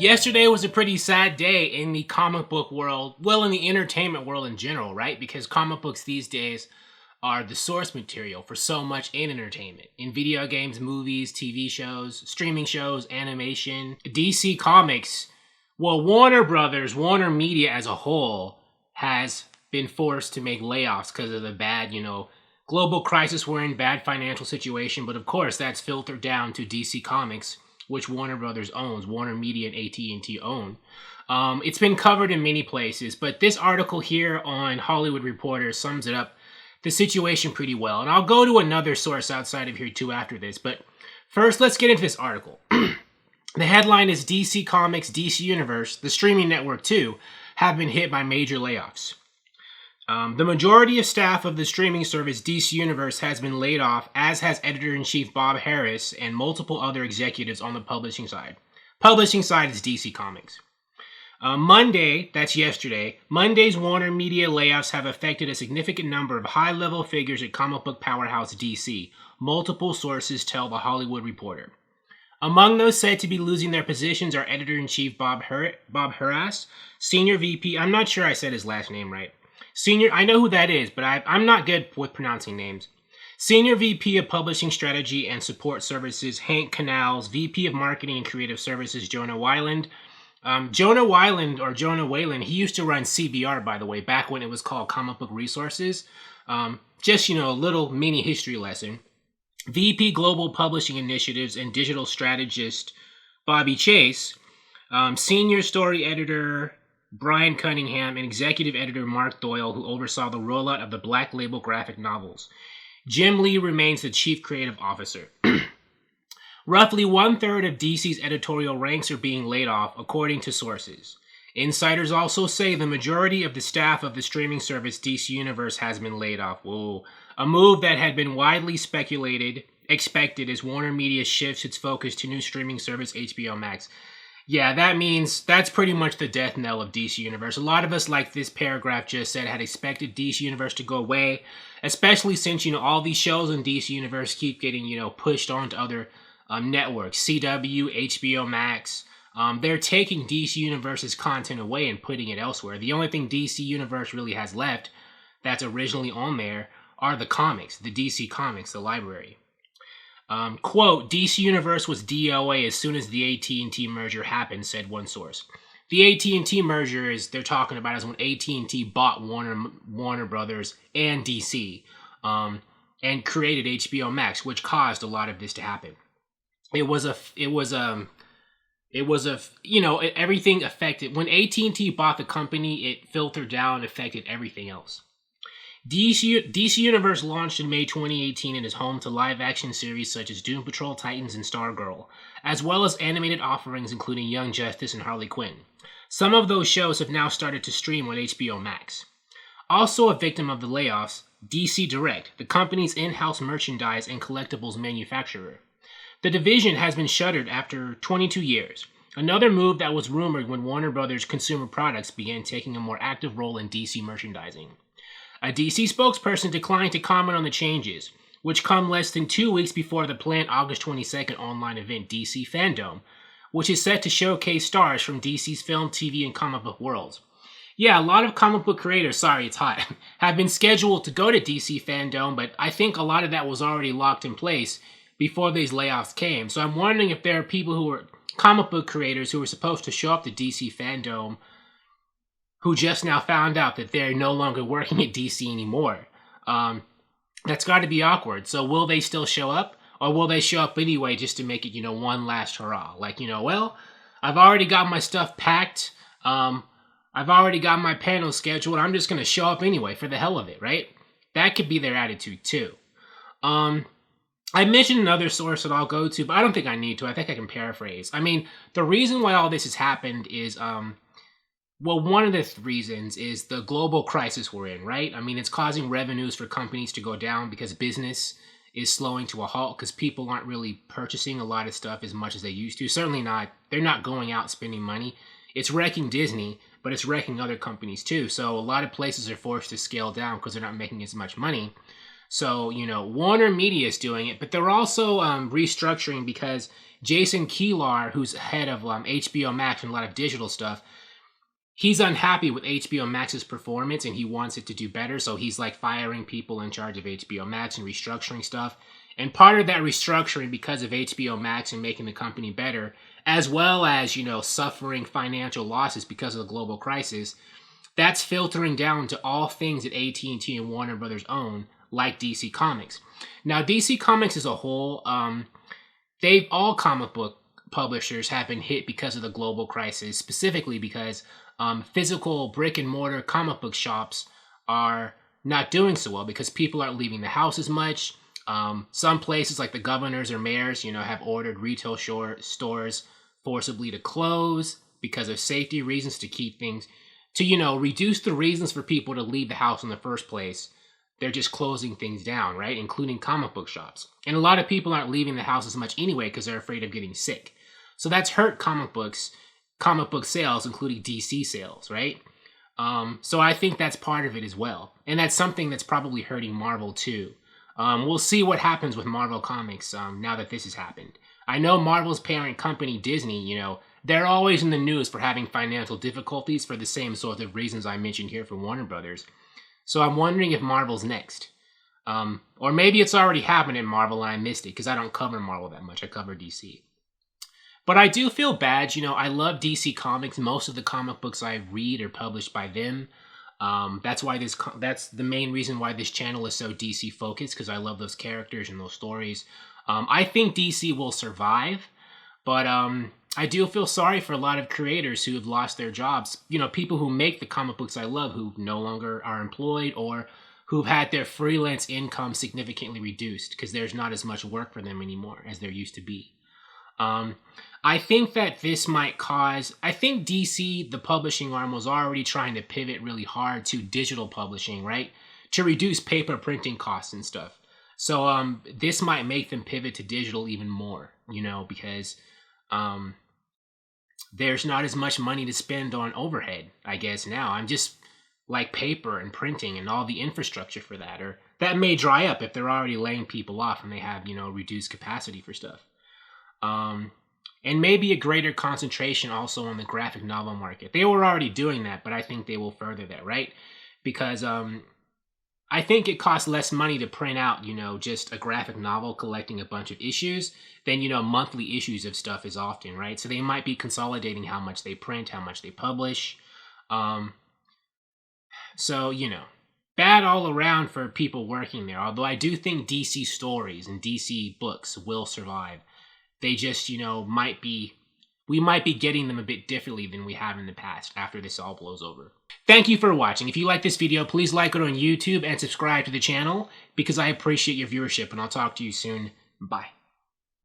Yesterday was a pretty sad day in the comic book world, well, in the entertainment world in general, right? Because comic books these days are the source material for so much in entertainment. In video games, movies, TV shows, streaming shows, animation. DC Comics, well, Warner Brothers, WarnerMedia as a whole, has been forced to make layoffs because of the bad, global crisis we're in, bad financial situation. But of course, that's filtered down to DC Comics, which Warner Brothers owns, WarnerMedia and AT&T own. It's been covered in many places, but this article here on Hollywood Reporter sums it up, the situation, pretty well. And I'll go to another source outside of here too after this, but first let's get into this article. The headline is DC Comics, DC Universe, the streaming network too, have been hit by major layoffs. The majority of staff of the streaming service DC Universe has been laid off, as has editor-in-chief Bob Harras and multiple other executives on the publishing side. Publishing side is DC Comics. Monday, that's yesterday, Monday's WarnerMedia layoffs have affected a significant number of high-level figures at comic book powerhouse DC, multiple sources tell The Hollywood Reporter. Among those said to be losing their positions are editor-in-chief Bob Harras, senior VP, I'm not sure I said his last name right. I know who that is, but I'm not good with pronouncing names. Senior VP of Publishing Strategy and Support Services, Hank Canals, VP of Marketing and Creative Services, Jonah Weiland. Jonah Wayland, he used to run CBR, by the way, back when it was called Comic Book Resources. Just, a little mini history lesson. VP Global Publishing Initiatives and Digital Strategist, Bobby Chase. Senior Story Editor, Brian Cunningham, and Executive Editor Mark Doyle, who oversaw the rollout of the Black Label graphic novels. Jim Lee remains the Chief Creative Officer. Roughly one-third of DC's editorial ranks are being laid off, according to sources. Insiders also say the majority of the staff of the streaming service DC Universe has been laid off. Whoa. A move that had been widely expected as WarnerMedia shifts its focus to new streaming service HBO Max. Yeah, that means that's pretty much the death knell of DC Universe. A lot of us, like this paragraph just said, had expected DC Universe to go away, especially since, all these shows in DC Universe keep getting, pushed onto other networks, CW, HBO Max. They're taking DC Universe's content away and putting it elsewhere. The only thing DC Universe really has left that's originally on there are the comics, the DC Comics, the library. Quote, DC Universe was DOA as soon as the AT&T merger happened, said one source. The AT&T merger they're talking about is when AT&T bought Warner Brothers and DC, and created HBO Max, which caused a lot of this to happen. Everything affected. When AT&T bought the company, it filtered down, affected everything else. DC Universe launched in May 2018 and is home to live-action series such as Doom Patrol, Titans, and Stargirl, as well as animated offerings including Young Justice and Harley Quinn. Some of those shows have now started to stream on HBO Max. Also a victim of the layoffs, DC Direct, the company's in-house merchandise and collectibles manufacturer. The division has been shuttered after 22 years, another move that was rumored when Warner Brothers Consumer Products began taking a more active role in DC merchandising. A DC spokesperson declined to comment on the changes, which come less than 2 weeks before the planned August 22nd online event DC Fandom, which is set to showcase stars from DC's film, TV, and comic book worlds. Yeah, a lot of comic book creators, sorry it's hot, have been scheduled to go to DC Fandom, but I think a lot of that was already locked in place before these layoffs came. So I'm wondering if there are people who are comic book creators who were supposed to show up to DC Fandom who just now found out that they're no longer working at DC anymore. That's got to be awkward. So will they still show up? Or will they show up anyway just to make it, one last hurrah? Like, well, I've already got my stuff packed. I've already got my panel scheduled. I'm just going to show up anyway for the hell of it, right? That could be their attitude too. I mentioned another source that I'll go to, but I don't think I need to. I think I can paraphrase. I mean, the reason why all this has happened is, one of the reasons is the global crisis we're in, right? I mean, it's causing revenues for companies to go down because business is slowing to a halt because people aren't really purchasing a lot of stuff as much as they used to. Certainly not. They're not going out spending money. It's wrecking Disney, but it's wrecking other companies too. So a lot of places are forced to scale down because they're not making as much money. So, WarnerMedia is doing it, but they're also restructuring because Jason Kilar, who's head of HBO Max and a lot of digital stuff, he's unhappy with HBO Max's performance and he wants it to do better. So he's like firing people in charge of HBO Max and restructuring stuff. And part of that restructuring, because of HBO Max and making the company better, as well as, suffering financial losses because of the global crisis, that's filtering down to all things that AT&T and Warner Brothers own, like DC Comics. Now, DC Comics as a whole, all comic book publishers have been hit because of the global crisis, specifically because physical brick and mortar comic book shops are not doing so well because people aren't leaving the house as much. Some places like the governors or mayors, have ordered retail stores forcibly to close because of safety reasons, to keep things, to, reduce the reasons for people to leave the house in the first place. They're just closing things down, right? Including comic book shops. And a lot of people aren't leaving the house as much anyway because they're afraid of getting sick. So that's hurt comic book sales, including DC sales, right? So I think that's part of it as well. And that's something that's probably hurting Marvel too. We'll see what happens with Marvel Comics now that this has happened. I know Marvel's parent company, Disney, they're always in the news for having financial difficulties for the same sort of reasons I mentioned here for Warner Brothers. So I'm wondering if Marvel's next. Or maybe it's already happened in Marvel and I missed it because I don't cover Marvel that much. I cover DC. But I do feel bad. I love DC Comics. Most of the comic books I read are published by them. That's the main reason why this channel is so DC focused, because I love those characters and those stories. I think DC will survive, but I do feel sorry for a lot of creators who have lost their jobs. People who make the comic books I love who no longer are employed or who've had their freelance income significantly reduced because there's not as much work for them anymore as there used to be. I think that this might cause, I think DC, the publishing arm, was already trying to pivot really hard to digital publishing, right? To reduce paper printing costs and stuff. So this might make them pivot to digital even more, because there's not as much money to spend on overhead, I guess now. I'm just like paper and printing and all the infrastructure for that, or that may dry up if they're already laying people off and they have, reduced capacity for stuff. And maybe a greater concentration also on the graphic novel market. They were already doing that, but I think they will further that, right? Because I think it costs less money to print out, just a graphic novel collecting a bunch of issues than, monthly issues of stuff is often, right? So they might be consolidating how much they print, how much they publish. So, bad all around for people working there. Although I do think DC stories and DC books will survive. They just, we might be getting them a bit differently than we have in the past after this all blows over. Thank you for watching. If you like this video, please like it on YouTube and subscribe to the channel because I appreciate your viewership, and I'll talk to you soon. Bye.